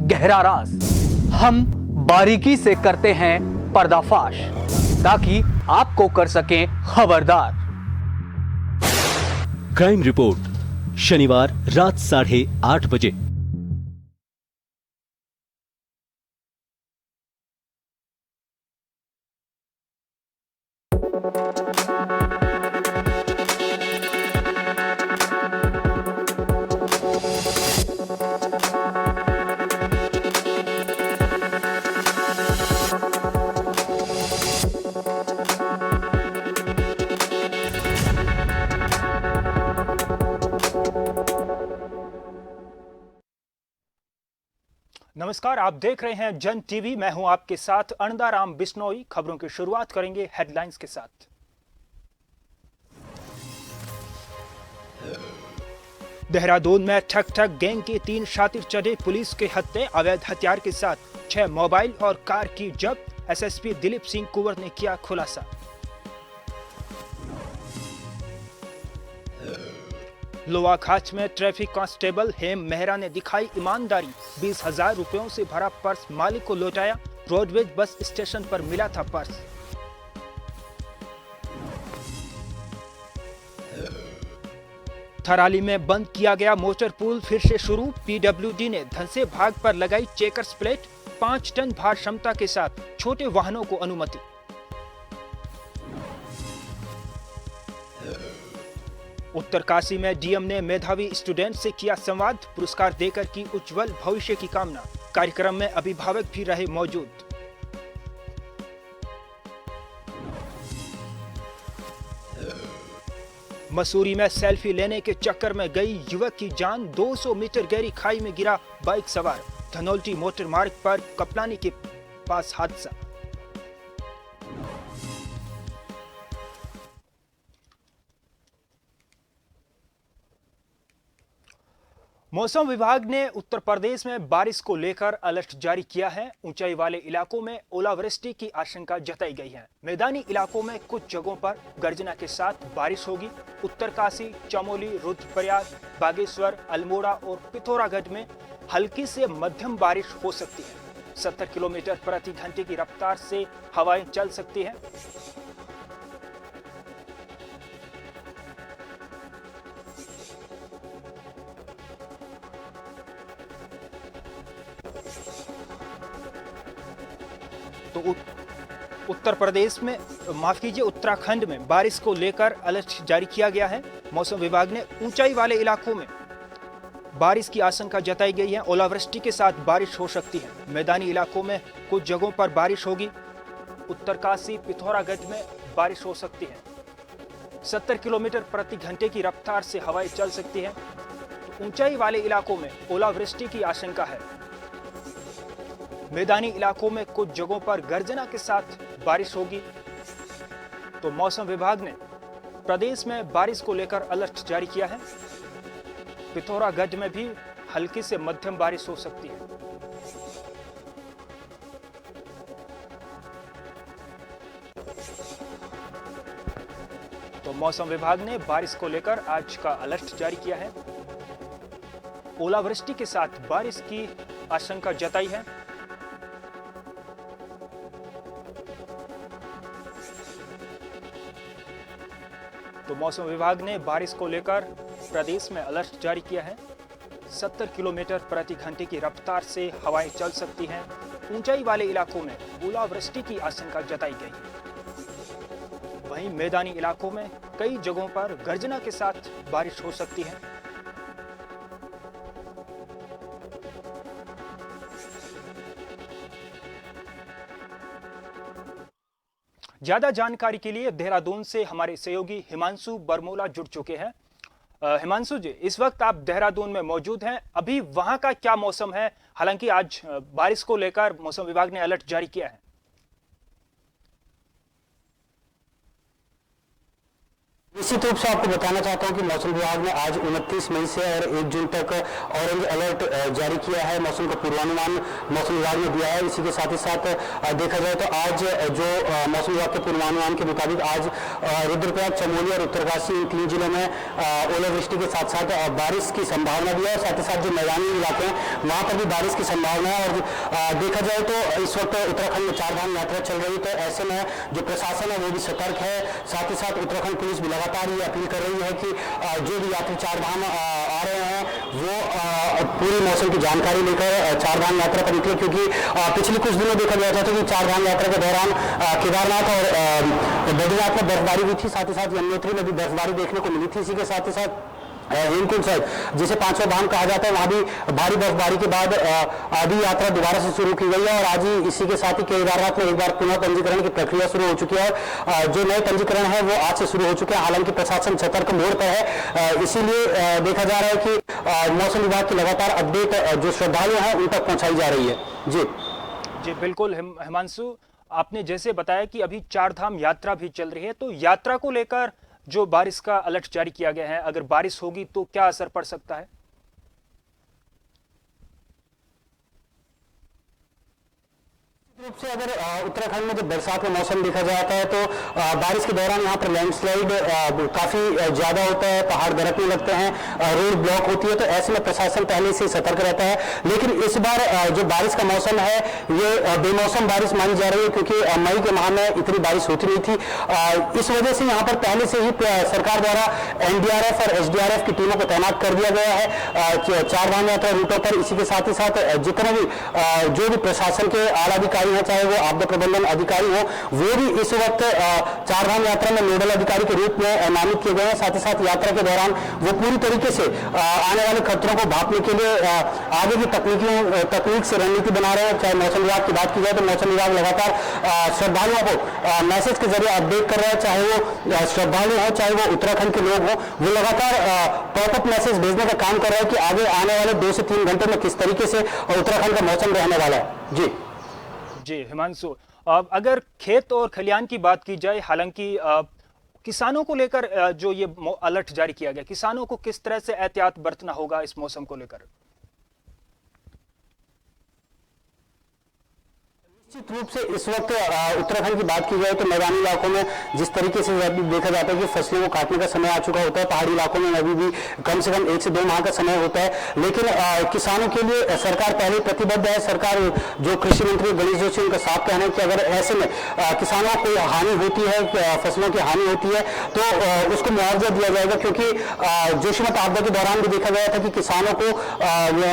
गहरा राज हम बारीकी से करते हैं पर्दाफाश, ताकि आपको कर सकें खबरदार। क्राइम रिपोर्ट शनिवार रात 8:30 बजे। नमस्कार, आप देख रहे हैं जन टीवी। मैं हूं आपके साथ अनंदाराम बिश्नोई। खबरों की शुरुआत करेंगे हेडलाइंस के साथ। देहरादून में ठग ठग गैंग के 3 शातिर चढ़े पुलिस के हत्थे। अवैध हथियार के साथ 6 मोबाइल और कार की जब्त। एसएसपी दिलीप सिंह कुंवर ने किया खुलासा। लोहाखाच में ट्रैफिक कांस्टेबल हेम मेहरा ने दिखाई ईमानदारी। 20,000 रुपयों से भरा पर्स मालिक को लौटाया। रोडवेज बस स्टेशन पर मिला था पर्स। थराली में बंद किया गया मोटर पूल फिर से शुरू। पीडब्ल्यूडी ने धनसे भाग पर लगाई चेकर्स प्लेट। 5 टन भार क्षमता के साथ छोटे वाहनों को अनुमति। उत्तरकाशी में डीएम ने मेधावी स्टूडेंट से किया संवाद। पुरस्कार देकर की उज्जवल भविष्य की कामना। कार्यक्रम में अभिभावक भी रहे मौजूद। मसूरी में सेल्फी लेने के चक्कर में गई युवक की जान। 200 मीटर गहरी खाई में गिरा बाइक सवार। धनौल्टी मोटर मार्ग पर कपलानी के पास हादसा। मौसम विभाग ने उत्तर प्रदेश में बारिश को लेकर अलर्ट जारी किया है। ऊंचाई वाले इलाकों में ओलावृष्टि की आशंका जताई गई है। मैदानी इलाकों में कुछ जगहों पर गर्जना के साथ बारिश होगी। उत्तरकाशी, चमोली, रुद्रप्रयाग, बागेश्वर, अल्मोड़ा और पिथौरागढ़ में हल्की से मध्यम बारिश हो सकती है। 70 किलोमीटर प्रति घंटे की रफ्तार से हवाएं चल सकती हैं। तो उत्तर प्रदेश में, माफ कीजिए, उत्तराखंड में बारिश को लेकर अलर्ट जारी किया गया है। मौसम विभाग ने ऊंचाई वाले इलाकों में बारिश की आशंका जताई गई है। ओलावृष्टि के साथ बारिश हो सकती है। मैदानी इलाकों में कुछ जगहों पर बारिश होगी। उत्तरकाशी, पिथौरागढ़ में बारिश हो सकती है। 70 किलोमीटर प्रति घंटे की रफ्तार से हवाएं चल सकती है। तो ऊंचाई वाले इलाकों में ओलावृष्टि की आशंका है। मैदानी इलाकों में कुछ जगहों पर गर्जना के साथ बारिश होगी। तो मौसम विभाग ने प्रदेश में बारिश को लेकर अलर्ट जारी किया है। पिथौरागढ़ में भी हल्की से मध्यम बारिश हो सकती है। तो मौसम विभाग ने बारिश को लेकर आज का अलर्ट जारी किया है। ओलावृष्टि के साथ बारिश की आशंका जताई है। तो मौसम विभाग ने बारिश को लेकर प्रदेश में अलर्ट जारी किया है। 70 किलोमीटर प्रति घंटे की रफ्तार से हवाएं चल सकती हैं। ऊंचाई वाले इलाकों में ओलावृष्टि की आशंका जताई गई है। वहीं मैदानी इलाकों में कई जगहों पर गर्जना के साथ बारिश हो सकती है। ज्यादा जानकारी के लिए देहरादून से हमारे सहयोगी हिमांशु बरमोला जुड़ चुके हैं। हिमांशु जी, इस वक्त आप देहरादून में मौजूद हैं। अभी वहां का क्या मौसम है? हालांकि आज बारिश को लेकर मौसम विभाग ने अलर्ट जारी किया है। निश्चित रूप से आपको बताना चाहता हूं कि मौसम विभाग ने आज 29 मई से और 1 जून तक ऑरेंज अलर्ट जारी किया है। मौसम का पूर्वानुमान मौसम विभाग ने दिया है। इसी के साथ ही साथ देखा जाए तो आज जो मौसम विभाग के पूर्वानुमान के मुताबिक आज रुद्रप्रयाग, चमोली और उत्तरकाशी इन 3 जिलों में ओलावृष्टि के साथ साथ बारिश की संभावना भी है। साथ ही साथ जो मैदानी इलाके हैं वहाँ पर भी बारिश की संभावना है। और देखा जाए तो इस वक्त उत्तराखंड में 4 धाम यात्रा चल रही है, तो ऐसे में जो प्रशासन है वो भी सतर्क है। साथ ही साथ उत्तराखंड पुलिस भी लगातार ये अपील कर रही है कि जो भी यात्री 4 धाम आ रहे हैं वो पूरी मौसम की जानकारी लेकर 4 धाम यात्रा पर निकले, क्योंकि पिछले कुछ दिनों देखा गया था कि 4 धाम यात्रा के दौरान केदारनाथ और बद्रीनाथ में बर्फबारी हुई थी। साथ ही साथ यमुनोत्री में भी बर्फबारी देखने को मिली थी। इसी के साथ ही साथ हेमकुंड साहिब, जिसे 5वां धाम कहा जाता है, वहां भी भारी बर्फबारी के बाद आधी यात्रा दोबारा से शुरू की गई है। और आज ही इसी के साथ ही केदारनाथ में एक बार पुनः पंजीकरण की प्रक्रिया शुरू हो चुकी है। और जो नए पंजीकरण है वो आज से शुरू हो चुके हैं। हालांकि प्रशासन सतर्क मोड़ पर है, इसीलिए देखा जा रहा है कि मौसम विभाग की लगातार अपडेट जो श्रद्धालु हैं उन तक पहुंचाई जा रही है। जी बिल्कुल हिमांशु, आपने जैसे बताया कि अभी 4 धाम यात्रा भी चल रही है, तो यात्रा को लेकर जो बारिश का अलर्ट जारी किया गया है, अगर बारिश होगी तो क्या असर पड़ सकता है? रूप से अगर उत्तराखंड में जब बरसात का मौसम देखा जाता है तो बारिश के दौरान यहाँ पर लैंडस्लाइड काफी ज्यादा होता है, पहाड़ दरकने लगते हैं, रोड ब्लॉक होती है। तो ऐसे में प्रशासन पहले से सतर्क रहता है। लेकिन इस बार जो बारिश का मौसम है ये बेमौसम बारिश मानी जा रही है, क्योंकि मई के माह में इतनी बारिश होती नहीं थी। इस वजह से यहाँ पर पहले से ही सरकार द्वारा एनडीआरएफ और एसडीआरएफ की टीमों को तैनात कर दिया गया है 4 धाम यात्रा रूटों पर। इसी के साथ ही साथ जितने भी जो भी प्रशासन के आला अधिकारी है, चाहे वो आपदा प्रबंधन अधिकारी हो, वो भी इस वक्त 4 धाम यात्रा में नोडल अधिकारी के रूप में नामित किए गए हैं। साथ ही साथ यात्रा के दौरान वो पूरी तरीके से आने वाले खतरों को भांपने के लिए आगे की तकनीक से रणनीति बना रहे हैं। चाहे मौसम विभाग की बात की जाए तो मौसम विभाग लगातार श्रद्धालुओं को मैसेज के जरिए अपडेट कर रहा है, चाहे वो श्रद्धालु हो चाहे वो उत्तराखंड के लोग हो, वो लगातार पॉपअप मैसेज भेजने का काम कर रहा है कि आगे आने वाले 2 से 3 घंटे में किस तरीके से उत्तराखंड का मौसम रहने वाला है। जी हिमांशु, अगर खेत और खलिहान की बात की जाए, हालांकि किसानों को लेकर जो ये अलर्ट जारी किया गया, किसानों को किस तरह से एहतियात बरतना होगा इस मौसम को लेकर? निश्चित रूप से इस वक्त उत्तराखंड की बात की जाए तो मैदानी इलाकों में जिस तरीके से देखा जाता है कि फसलों को काटने का समय आ चुका होता है, पहाड़ी इलाकों में अभी भी कम से कम 1 से 2 माह का समय होता है। लेकिन किसानों के लिए सरकार पहले प्रतिबद्ध है। सरकार जो कृषि मंत्री गणेश जोशी, उनका साफ कहना है कि अगर ऐसे में किसानों को हानि होती है, फसलों की हानि होती है, तो उसको मुआवजा दिया जाएगा। क्योंकि जोशीमठ आपदा के दौरान भी देखा गया था कि किसानों को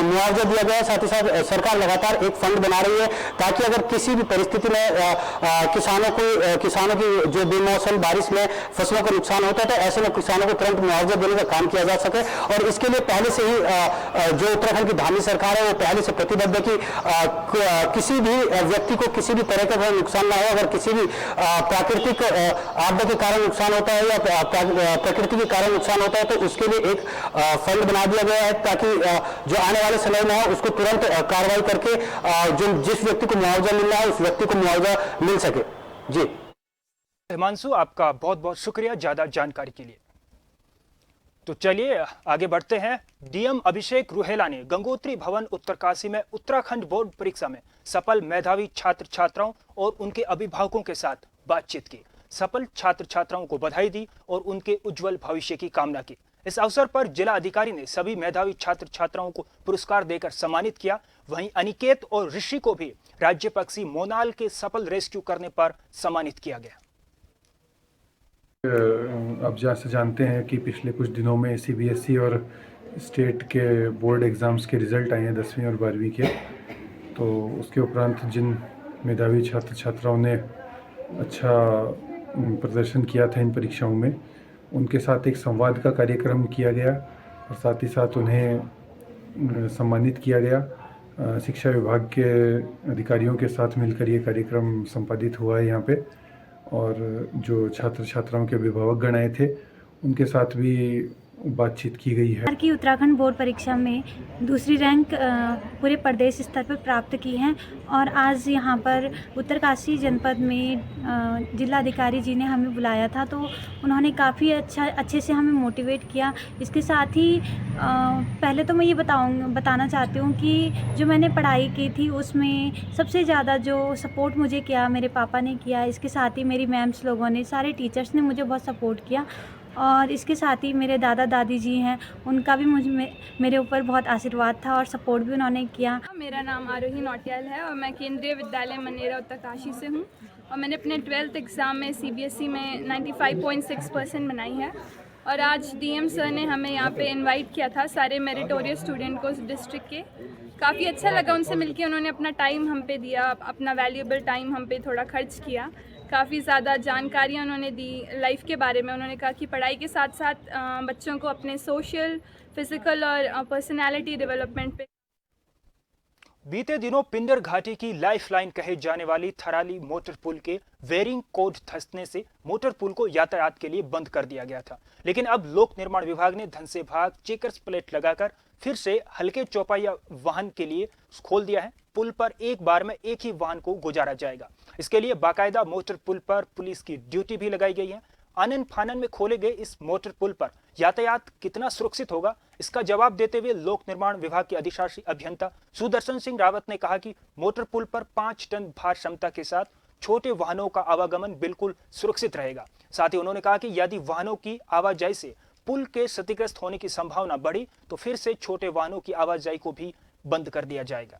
मुआवजा दिया गया। साथ ही साथ सरकार लगातार एक फंड बना रही है ताकि अगर किसी भी परिस्थिति में किसानों की जो बेमौसम बारिश में फसलों का नुकसान होता है, तो ऐसे में किसानों को तुरंत मुआवजा देने का काम किया जा सके। और इसके लिए पहले से ही जो उत्तराखंड की धामी सरकार है वो पहले से प्रतिबद्ध है कि किसी भी व्यक्ति को किसी भी तरह का नुकसान ना हो। अगर किसी भी प्राकृतिक आपदा के कारण नुकसान होता है या प्रकृति के कारण नुकसान होता है, तो उसके लिए एक फंड बना दिया गया है ताकि जो आने वाले समय में है उसको तुरंत कार्रवाई करके जो जिस व्यक्ति को मुआवजा मिल रहा है उस व्यक्ति को मुआवजा मिल सके। जी हिमांशु, आपका बहुत बहुत शुक्रिया ज्यादा जानकारी के लिए। तो चलिए आगे बढ़ते हैं। डीएम अभिषेक रुहेला ने गंगोत्री भवन उत्तरकाशी में उत्तराखंड बोर्ड परीक्षा में सफल मेधावी छात्र छात्राओं और उनके अभिभावकों के साथ बातचीत की। सफल छात्र छात्राओं को बधाई दी और उनके उज्जवल भविष्य की कामना की। इस अवसर पर जिला अधिकारी ने सभी मेधावी छात्र छात्राओं को पुरस्कार देकर सम्मानित किया। वहीं अनिकेत और ऋषि को भी राज्य पक्षी मोनाल के सफल रेस्क्यू करने पर सम्मानित किया गया। अब जैसे जानते हैं कि पिछले कुछ दिनों में सीबीएसई और स्टेट के बोर्ड एग्ज़ाम्स के रिज़ल्ट आए हैं 10वीं और 12वीं के। तो उसके उपरांत जिन मेधावी छात्र छात्राओं ने अच्छा प्रदर्शन किया था इन परीक्षाओं में, उनके साथ एक संवाद का कार्यक्रम किया गया और साथ ही साथ उन्हें सम्मानित किया गया। शिक्षा विभाग के अधिकारियों के साथ मिलकर ये कार्यक्रम संपादित हुआ है यहाँ पे। और जो छात्र छात्राओं के अभिभावक गण आए थे उनके साथ भी बातचीत की गई है। की उत्तराखंड बोर्ड परीक्षा में दूसरी रैंक पूरे प्रदेश स्तर पर प्राप्त की है और आज यहाँ पर उत्तरकाशी जनपद में जिलाधिकारी जी ने हमें बुलाया था, तो उन्होंने काफ़ी अच्छे से हमें मोटिवेट किया। इसके साथ ही पहले तो मैं ये बताना चाहती हूँ कि जो मैंने पढ़ाई की थी उसमें सबसे ज़्यादा जो सपोर्ट मुझे किया मेरे पापा ने किया। इसके साथ ही मेरी मैम्स लोगों ने, सारे टीचर्स ने मुझे बहुत सपोर्ट किया और इसके साथ ही मेरे दादा दादी जी हैं, उनका भी मेरे ऊपर बहुत आशीर्वाद था और सपोर्ट भी उन्होंने किया। मेरा नाम आरोही नौटियाल है और मैं केंद्रीय विद्यालय मनेरा उत्तरकाशी से हूँ और मैंने अपने 12th एग्ज़ाम में CBSE में 95.6% बनाई है। और आज DM सर ने हमें यहाँ पे इनवाइट किया था सारे मेरिटोरियस स्टूडेंट को डिस्ट्रिक्ट के। काफ़ी अच्छा लगा उनसे मिलके, उन्होंने अपना टाइम हम पे दिया, अपना वैल्यूएबल टाइम हम पे थोड़ा खर्च किया। काफ़ी ज़्यादा जानकारियाँ उन्होंने दी लाइफ के बारे में। उन्होंने कहा कि पढ़ाई के साथ साथ बच्चों को अपने सोशल, फिज़िकल और पर्सनालिटी डेवलपमेंट पे। बीते दिनों पिंडर घाटी की लाइफलाइन कहे जाने वाली थराली मोटर पुल के वेयरिंग कोड धंसने से मोटर पुल को यातायात के लिए बंद कर दिया गया था, लेकिन अब लोक निर्माण विभाग ने धन से भाग चेकर्स प्लेट लगाकर फिर से हल्के चौपाया वाहन के लिए खोल दिया है। पुल पर एक बार में एक ही वाहन को गुजारा जाएगा। इसके लिए बाकायदा मोटर पुल पर पुलिस की ड्यूटी भी लगाई गई है। आनन फानन में खोले गए इस मोटर पुल पर यातायात कितना सुरक्षित होगा, इसका जवाब देते हुए लोक निर्माण विभाग के अधिशासी अभियंता सुदर्शन सिंह रावत ने कहा कि मोटर पुल पर 5 टन भार क्षमता के साथ छोटे वाहनों का आवागमन बिल्कुल सुरक्षित रहेगा। साथ ही उन्होंने कहा कि यदि वाहनों की आवाजाही से पुल के क्षतिग्रस्त होने की संभावना बढ़ी तो फिर से छोटे वाहनों की आवाजाही को भी बंद कर दिया जाएगा।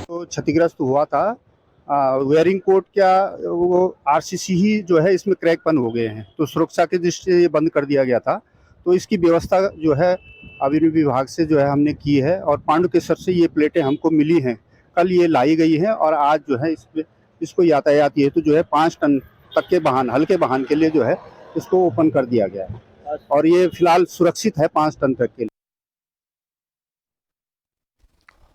तो क्षतिग्रस्त हुआ था। वेयरिंग कोड क्या वो RCC ही जो है इसमें क्रैकपन हो गए हैं, तो सुरक्षा की दृष्टि से ये बंद कर दिया गया था। तो इसकी व्यवस्था जो है आबकारी विभाग से जो है हमने की है और पांडुकेश्वर से ये प्लेटें हमको मिली हैं, कल ये लाई गई हैं और आज जो है इसको यातायात हेतु जो है 5 टन तक के वाहन, हल्के वाहन के लिए जो है इसको ओपन कर दिया गया है और ये फिलहाल सुरक्षित है 5 टन तक के लिए।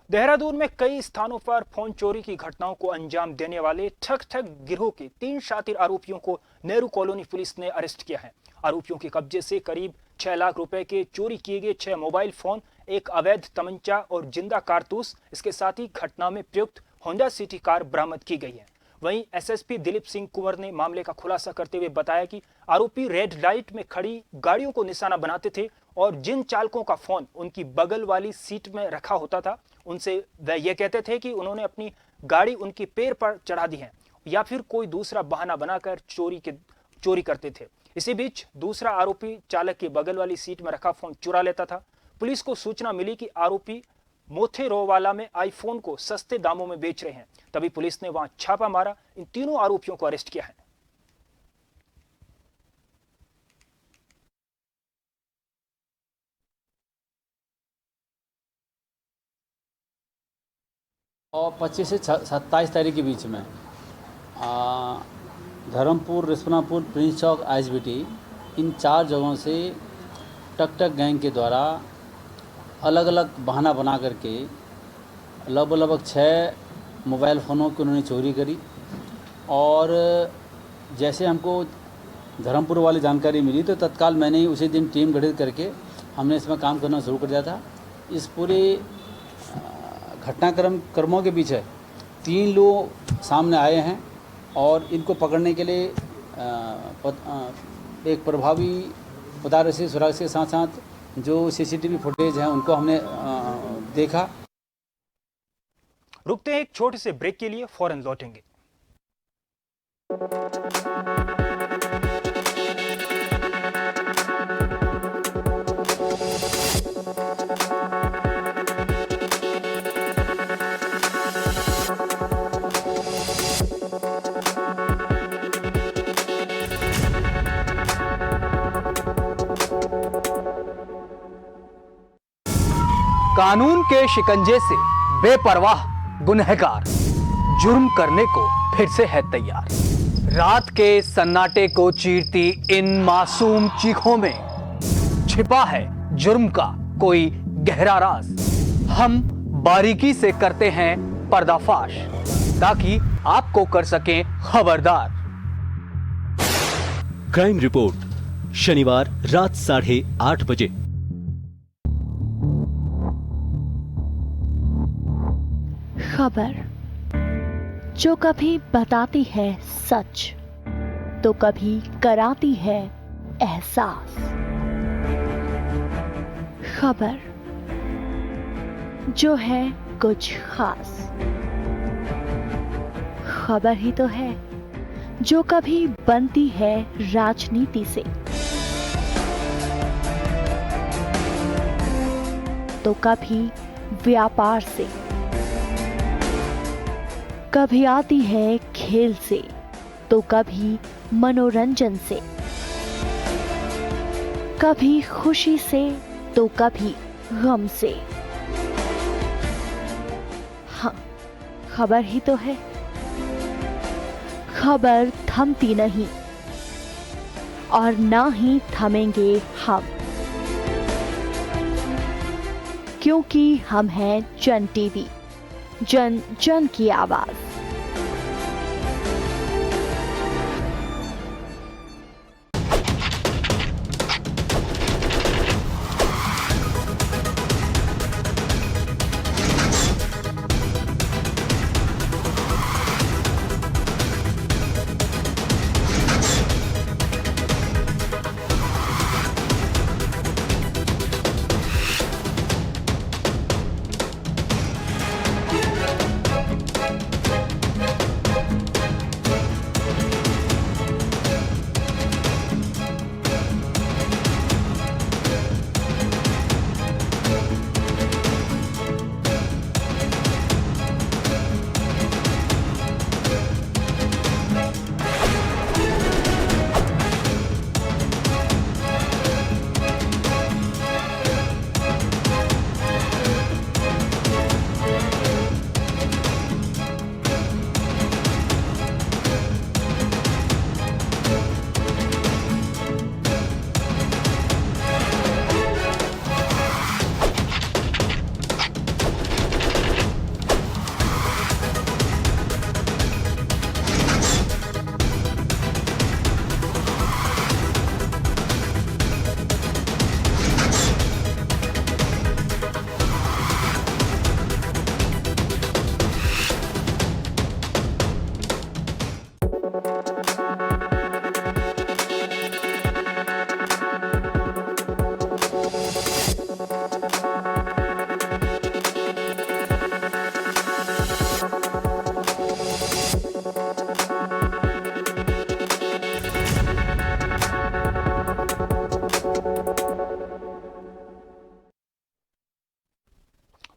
देहरादून में कई स्थानों पर फोन चोरी की घटनाओं को अंजाम देने वाले ठग गिरोह के 3 शातिर आरोपियों को नेहरू कॉलोनी पुलिस ने अरेस्ट किया है। आरोपियों के कब्जे से करीब 6 लाख रुपए के चोरी किए गए 6 मोबाइल फोन, एक अवैध तमंचा और जिंदा कारतूस, इसके साथ ही घटना में प्रयुक्त होंडा सिटी कार बरामद की गई है। वहीं SSP दिलीप सिंह कुंवर ने मामले का खुलासा करते हुए बताया कि आरोपी रेड लाइट में खड़ी गाड़ियों को निशाना बनाते थे और जिन चालकों का फोन उनकी बगल वाली सीट में रखा होता था उनसे वह यह कहते थे कि उन्होंने अपनी गाड़ी उनके पैर पर चढ़ा दी है या फिर कोई दूसरा बहाना बनाकर चोरी करते थे। इसी बीच दूसरा आरोपी चालक के बगल वाली सीट में रखा फोन चुरा लेता था। पुलिस को सूचना मिली कि आरोपी मोथेरोवाला में आईफोन को सस्ते दामों में बेच रहे हैं, तभी पुलिस ने वहां छापा मारा, इन तीनों आरोपियों को अरेस्ट किया है। और 25 से 27 तारीख के बीच में धर्मपुर, रिस्पनापुर, प्रिंस चौक, ISBT इन 4 जगहों से टक गैंग के द्वारा अलग अलग बहाना बना करके लगभग 6 मोबाइल फ़ोनों की उन्होंने चोरी करी। और जैसे हमको धर्मपुर वाली जानकारी मिली तो तत्काल मैंने ही उसी दिन टीम गठित करके हमने इसमें काम करना शुरू कर दिया था। इस पूरे घटनाक्रमों के पीछे 3 लोग सामने आए हैं और इनको पकड़ने के लिए एक प्रभावी पदारसी सुरक्षा के साथ साथ जो CCTV फुटेज है उनको हमने देखा। रुकते हैं एक छोटे से ब्रेक के लिए, फौरन लौटेंगे। कानून के शिकंजे से बेपरवाह गुनहगार जुर्म करने को फिर से है तैयार। रात के सन्नाटे को चीरती इन मासूम चीखों में छिपा है जुर्म का कोई गहरा राज। हम बारीकी से करते हैं पर्दाफाश ताकि आपको कर सकें खबरदार। क्राइम रिपोर्ट शनिवार रात 8:30 बजे। खबर जो कभी बताती है सच तो कभी कराती है एहसास। खबर जो है कुछ खास। खबर ही तो है जो कभी बनती है राजनीति से तो कभी व्यापार से, कभी आती है खेल से तो कभी मनोरंजन से, कभी खुशी से तो कभी गम से। हाँ, खबर ही तो है। खबर थमती नहीं और ना ही थमेंगे हम, क्योंकि हम हैं जन टीवी, जन जन की आवाज।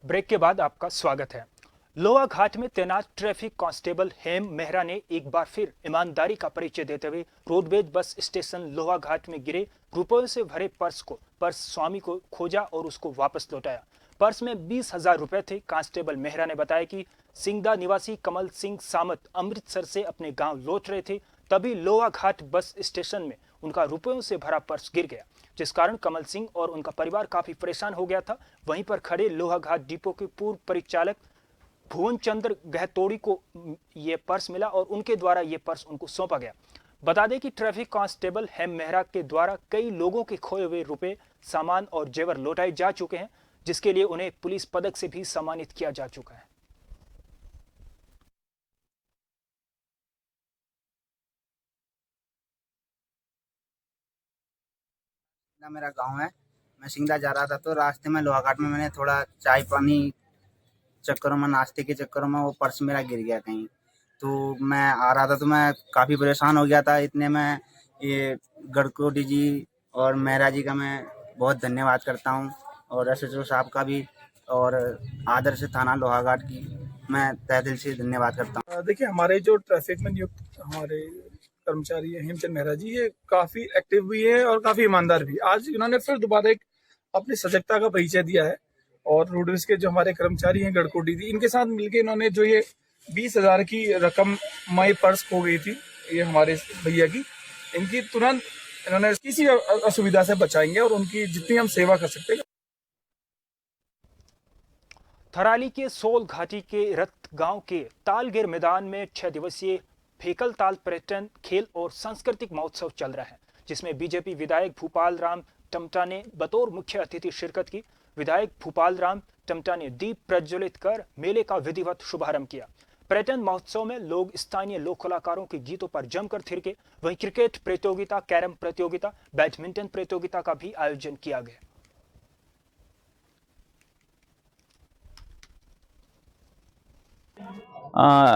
ब्रेक के बाद आपका स्वागत है। लोहा घाट में तैनात ट्रैफिक कांस्टेबल हेम मेहरा ने एक बार फिर ईमानदारी का परिचय देते हुए रोडवेज बस स्टेशन लोहा घाट में गिरे रुपयों से भरे पर्स स्वामी को खोजा और उसको वापस लौटाया। पर्स में 20,000 रुपए थे। कांस्टेबल मेहरा ने बताया कि सिंगदा निवासी कमल सिंह सामत अमृतसर से अपने गांव लौट रहे थे, तभी लोहा घाट बस स्टेशन में उनका रुपयों से भरा पर्स गिर गया, जिस कारण कमल सिंह और उनका परिवार काफी परेशान हो गया था। वहीं पर खड़े लोहा घाट डिपो के पूर्व परिचालक भुवन चंद्र गहतोड़ी को ये पर्स मिला और उनके द्वारा ये पर्स उनको सौंपा गया। बता दें कि ट्रैफिक कांस्टेबल हेम मेहरा के द्वारा कई लोगों के खोए हुए रुपए, सामान और जेवर लौटाए जा चुके हैं, जिसके लिए उन्हें पुलिस पदक से भी सम्मानित किया जा चुका है। मेरा गांव है, मैं सिंगदा जा रहा था तो रास्ते में लोहाघाट में मैंने थोड़ा चाय पानी चक्करों में, नाश्ते के चक्करों में वो पर्स मेरा गिर गया कहीं। तो मैं आ रहा था तो मैं काफ़ी परेशान हो गया था। इतने में ये गड़कोटी जी और मेहरा जी का मैं बहुत धन्यवाद करता हूँ और SHO साहब का भी और आदर्श थाना लोहाघाट की मैं तहे दिल से धन्यवाद करता हूँ। देखिए, हमारे जो ट्रैफिक में नियुक्त हमारे कर्मचारी है हेमचंद मेहरा जी, ये काफी एक्टिव भी है और काफी ईमानदार भी। आज इन्होंने फिर दोबारा एक अपनी सजगता का परिचय दिया है और रोडवेज के जो हमारे कर्मचारी हैं गड़कोटी जी, इनके साथ मिलकर इन्होंने जो ये 20,000 की रकम मई पर्स खो गई थी ये हमारे भैया की, इनकी तुरंत इन्होंने किसी असुविधा से बचाएंगे और उनकी जितनी हम सेवा कर सकते हैं। थराली के सोल घाटी के रत गांव के तालगिर मैदान में 6 दिवसीय फेकल ताल पर्यटन खेल और सांस्कृतिक महोत्सव चल रहा है, जिसमें बीजेपी विधायक भूपाल राम टमटा ने बतौर मुख्य अतिथि शिरकत की। विधायक भूपाल राम टमटा ने दीप प्रज्वलित कर मेले का विधिवत शुभारंभ किया। पर्यटन महोत्सव में लोग स्थानीय लोक कलाकारों के गीतों पर जमकर थिरके। वहीं क्रिकेट प्रतियोगिता, कैरम प्रतियोगिता, बैडमिंटन प्रतियोगिता का भी आयोजन किया गया।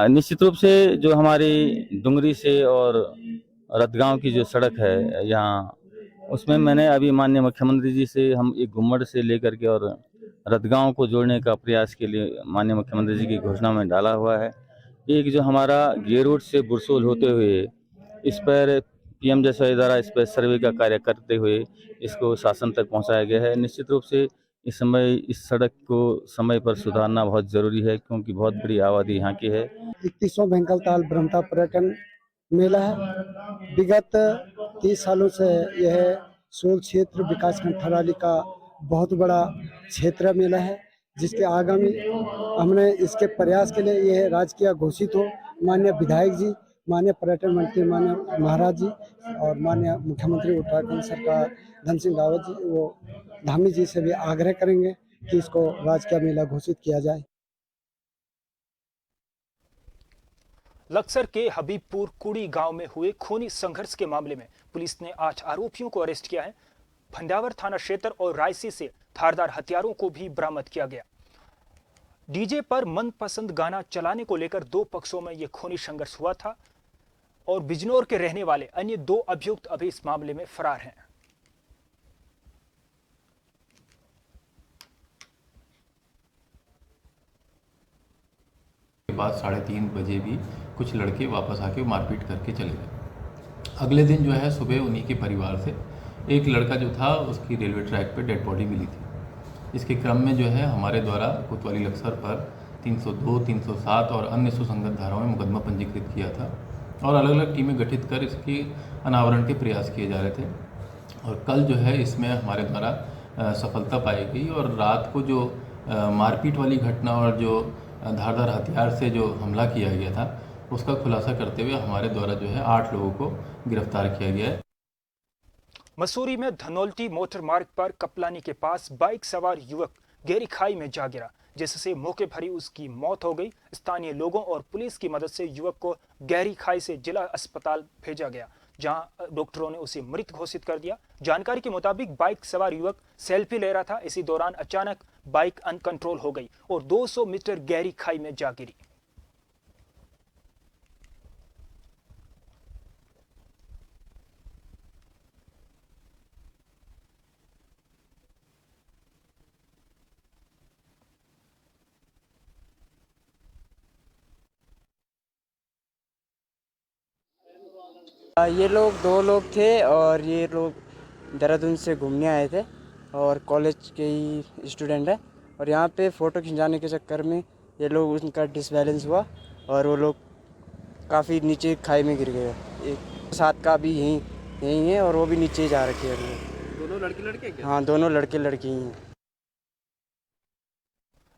निश्चित रूप से जो हमारी डुंगरी से और रतगांव की जो सड़क है यहाँ, उसमें मैंने अभी माननीय मुख्यमंत्री जी से हम एक घुम्मड़ से लेकर के और रतगांव को जोड़ने का प्रयास के लिए माननीय मुख्यमंत्री जी की घोषणा में डाला हुआ है। एक जो हमारा गेरोड से बुरसोल होते हुए इस पर पीएम जैसा इदारा इस पर सर्वे का कार्य करते हुए इसको शासन तक पहुंचाया गया है। निश्चित रूप से इस समय इस सड़क को समय पर सुधारना बहुत ज़रूरी है, क्योंकि बहुत बड़ी आबादी यहाँ की है। 21वां भेंकल ताल ब्रह्मता पर्यटन मेला है। विगत 30 सालों से यह सोल क्षेत्र विकासखंड थराली का बहुत बड़ा क्षेत्र मेला है, जिसके आगामी हमने इसके प्रयास के लिए यह राजकीय घोषित हो। माननीय विधायक जी, माननीय पर्यटन मंत्री माननीय महाराज जी और माननीय मुख्यमंत्री उत्तराखंड सरकार धन सिंह रावत जी, वो धामी जी से भी आग्रह करेंगे कि इसको राजकीय मेला घोषित किया जाए। लक्सर के हबीबपुर कुड़ी गांव में हुए खूनी संघर्ष के मामले में पुलिस ने 8 आरोपियों को अरेस्ट किया है। भंडावर थाना क्षेत्र और रायसी से धारदार हथियारों को भी बरामद किया गया। डीजे पर मनपसंद गाना चलाने को लेकर 2 पक्षों में यह खूनी संघर्ष हुआ था और बिजनौर के रहने वाले अन्य 2 अभियुक्त अभी इस मामले में फरार हैं। बाद 3:30 बजे भी कुछ लड़के वापस आके मारपीट करके चले गए। अगले दिन जो है सुबह उन्हीं के परिवार से एक लड़का जो था उसकी रेलवे ट्रैक पे डेड बॉडी मिली थी। इसके क्रम में जो है हमारे द्वारा कोतवाली लक्सर पर 302, 307 और अन्य सुसंगत धाराओं में मुकदमा पंजीकृत किया था और अलग अलग टीमें गठित कर इसकी अनावरण के प्रयास किए जा रहे थे। और कल जो है इसमें हमारे द्वारा सफलता पाई गई और रात को जो मारपीट वाली घटना और जो धारदार हथियार से जो हमला किया गया था उसका खुलासा करते हुए हमारे द्वारा जो है 8 लोगों को गिरफ्तार किया गया है। मसूरी में धनौल्टी मोटर मार्ग पर कपलानी के पास बाइक सवार युवक गहरी खाई में जा गिरा, जिससे मौके पर ही उसकी मौत हो गई। स्थानीय लोगों और पुलिस की मदद से युवक को गहरी खाई से जिला अस्पताल भेजा गया, जहां डॉक्टरों ने उसे मृत घोषित कर दिया। जानकारी के मुताबिक बाइक सवार युवक सेल्फी ले रहा था। इसी दौरान अचानक बाइक अनकंट्रोल हो गई और 200 मीटर गहरी खाई में जा गिरी। ये लोग 2 लोग थे और ये लोग देहरादून से घूमने आए थे और कॉलेज के ही स्टूडेंट है और यहाँ पे फ़ोटो खिंचाने के चक्कर में ये लोग उनका डिसबैलेंस हुआ और वो लोग काफ़ी नीचे खाई में गिर गए। एक साथ का भी यहीं है और वो भी नीचे जा रखे हैं। दोनों लड़के क्या? हाँ, दोनों लड़के ही हैं।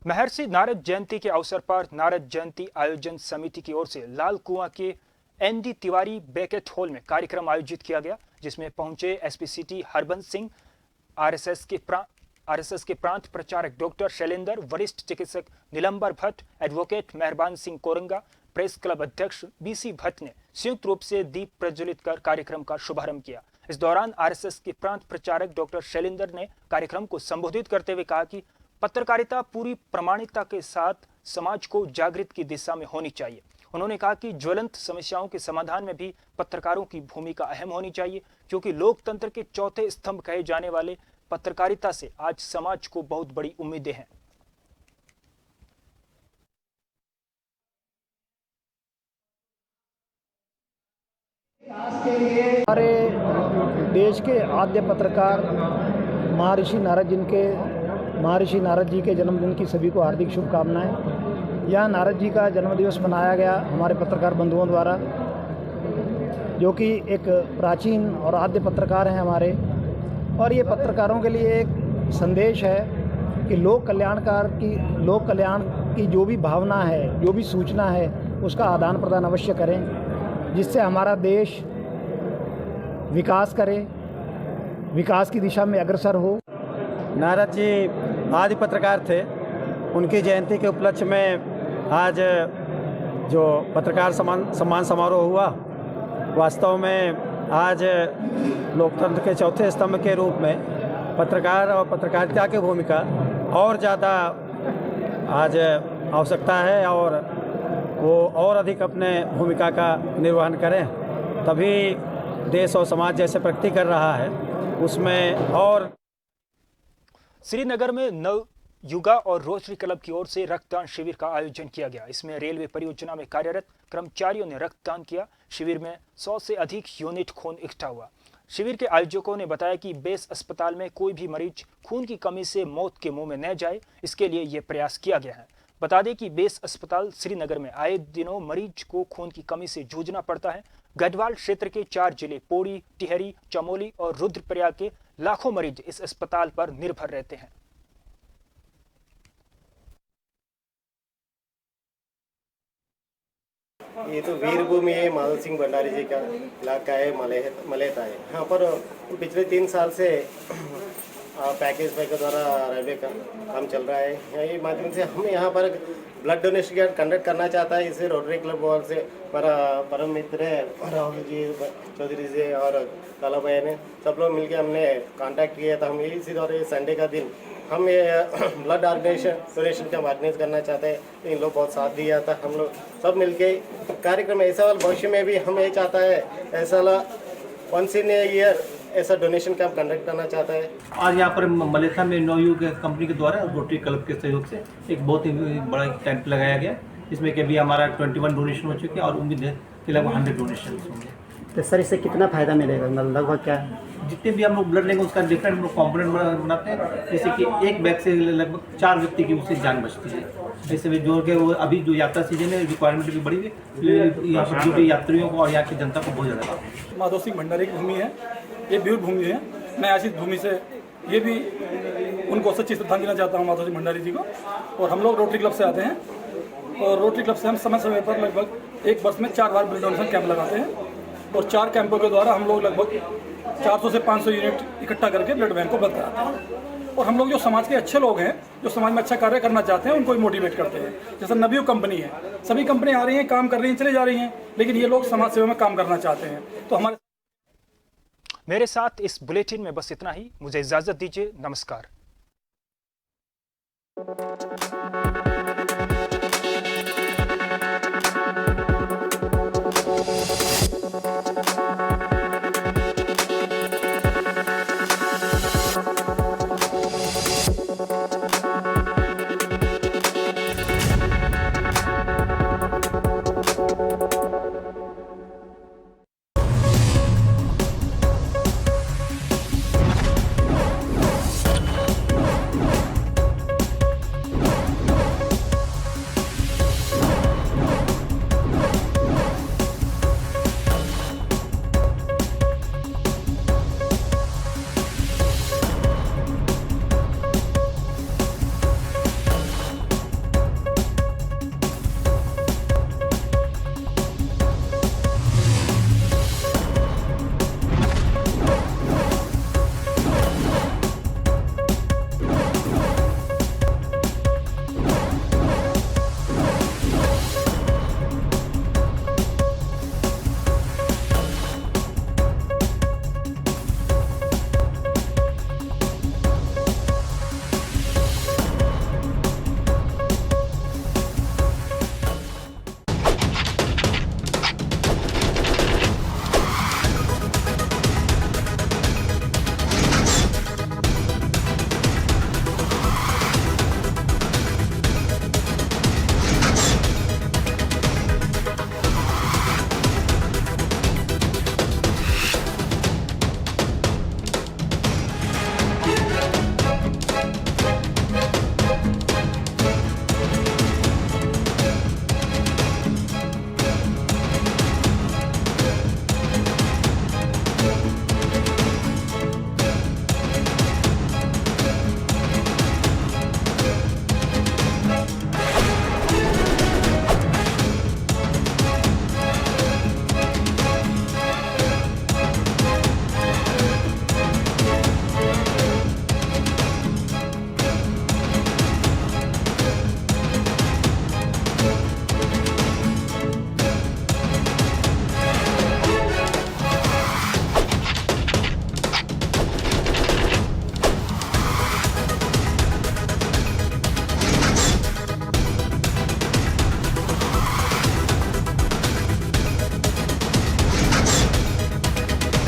महर्षि नारद जयंती के अवसर पर नारद जयंती आयोजन समिति की ओर से लाल कुआं के एनडी तिवारी बैंकेट हॉल में कार्यक्रम आयोजित किया गया, जिसमें पहुंचे SP city Harbans Singh, RSS के प्रांत प्रचारक डॉक्टर शैलेंद्र, वरिष्ठ चिकित्सक नीलंबर भट्ट, एडवोकेट मेहरबान सिंह कोरंगा, प्रेस क्लब अध्यक्ष बीसी भट्ट ने संयुक्त रूप से दीप प्रज्वलित कर कार्यक्रम का शुभारंभ किया। इस दौरान आरएसएस के प्रांत प्रचारक डॉक्टर शैलेंद्र ने कार्यक्रम को संबोधित करते हुए कहा कि पत्रकारिता पूरी प्रामाणिकता के साथ समाज को जागृत की दिशा में होनी चाहिए। उन्होंने कहा कि ज्वलंत समस्याओं के समाधान में भी पत्रकारों की भूमिका अहम होनी चाहिए, क्योंकि लोकतंत्र के चौथे स्तंभ कहे जाने वाले पत्रकारिता से आज समाज को बहुत बड़ी उम्मीदें हैं। हमारे देश के आद्य पत्रकार महर्षि नारद जी के जन्मदिन की सभी को हार्दिक शुभकामनाएं। यह नारद जी का जन्मदिवस मनाया गया हमारे पत्रकार बंधुओं द्वारा, जो कि एक प्राचीन और आद्य पत्रकार हैं हमारे, और ये पत्रकारों के लिए एक संदेश है कि लोक कल्याण की जो भी भावना है, जो भी सूचना है, उसका आदान प्रदान अवश्य करें, जिससे हमारा देश विकास करे, विकास की दिशा में अग्रसर हो। नारद जी आदि पत्रकार थे, उनकी जयंती के उपलक्ष्य में आज जो पत्रकार सम्मान समारोह हुआ, वास्तव में आज लोकतंत्र के चौथे स्तंभ के रूप में पत्रकार और पत्रकारिता की भूमिका और ज़्यादा आज आवश्यकता है, और वो और अधिक अपने भूमिका का निर्वहन करें, तभी देश और समाज जैसे प्रगति कर रहा है उसमें। और श्रीनगर में नव युगा और रोटरी क्लब की ओर से रक्तदान शिविर का आयोजन किया गया। इसमें रेलवे परियोजना में कार्यरत कर्मचारियों ने रक्तदान किया। शिविर में 100 से अधिक यूनिट खून इकट्ठा हुआ। शिविर के आयोजकों ने बताया कि बेस अस्पताल में कोई भी मरीज खून की कमी से मौत के मुंह में न जाए, इसके लिए यह प्रयास किया गया है। बता दें कि बेस अस्पताल श्रीनगर में आए दिनों मरीज को खून की कमी से जूझना पड़ता है। गढ़वाल क्षेत्र के 4 जिले पौड़ी, टिहरी, चमोली और रुद्रप्रयाग के लाखों मरीज इस अस्पताल पर निर्भर रहते हैं। ये तो वीरभूमि है, माधव सिंह भंडारी जी का इलाका है, मलेता है। यहाँ पर पिछले 3 साल से पैकेज के द्वारा रेलवे का काम चल रहा है। यही माध्यम से हम यहाँ पर ब्लड डोनेशन कंडक्ट करना चाहता है। इसे रोटरी क्लब और से हमारा परम मित्र है राहुल जी चौधरी जी और काला भाई ने सब लोग मिलकर हमने कांटेक्ट किया था। हम इसी दौरान संडे का दिन हम ये ब्लड डोनेशन का ऑर्गेनाइज करना चाहते हैं। इन लोग बहुत साथ दिया था। हम लोग सब मिलके कार्यक्रम ऐसा भविष्य में भी हम ये चाहता है ऐसा 1 इन a ईयर ऐसा डोनेशन कैंप कंडक्ट करना चाहता है। आज यहाँ पर मलेथा में नवयुग कंपनी के द्वारा रोटरी क्लब के सहयोग से एक बहुत ही बड़ा कैंप लगाया गया, जिसमें कि अभी हमारा 21 डोनेशन हो चुके हैं और उम्मीद है कि लगभग 100 डोनेशन होंगे। तो सर इससे कितना फ़ायदा मिलेगा, लगभग क्या है? जितने भी हम लोग ब्लड लेंगे उसका डिफरेंट हम लोग कॉम्पोनेंट बनाते हैं, जैसे कि एक बैग से लगभग 4 व्यक्ति की उससे जान बचती है। ऐसे में जोड़ के वो अभी जो यात्रा सीजन है रिक्वायरमेंट भी बढ़ी है, यहाँ पर जो भी यात्रियों को और यहाँ की जनता को बहुत ज़्यादा लाभ है। माधव सिंह भंडारी की भूमि है, ये वीर भूमि है। मैं ऐसी भूमि से ये भी उनको सच्ची श्रद्धांजलि देना चाहता हूँ माधव सिंह भंडारी जी को। और हम लोग रोटरी क्लब से आते हैं और रोटरी क्लब से हम समय समय पर लगभग 1 वर्ष में 4 बार ब्लड डोनेशन कैंप लगाते हैं और 4 कैंपों के द्वारा हम लोग लगभग 400 से 500 यूनिट इकट्ठा करके ब्लड बैंक को ब्लड कराते हैं। और हम लोग जो समाज के अच्छे लोग हैं, जो समाज में अच्छा कार्य करना चाहते हैं, उनको भी मोटिवेट करते हैं। जैसे नवयुग कंपनी है, सभी कंपनी आ रही हैं, काम कर रही हैं, चले जा रही हैं, लेकिन ये लोग समाज सेवा में काम करना चाहते हैं। तो हमारे मेरे साथ इस बुलेटिन में बस इतना ही। मुझे इजाजत दीजिए। नमस्कार।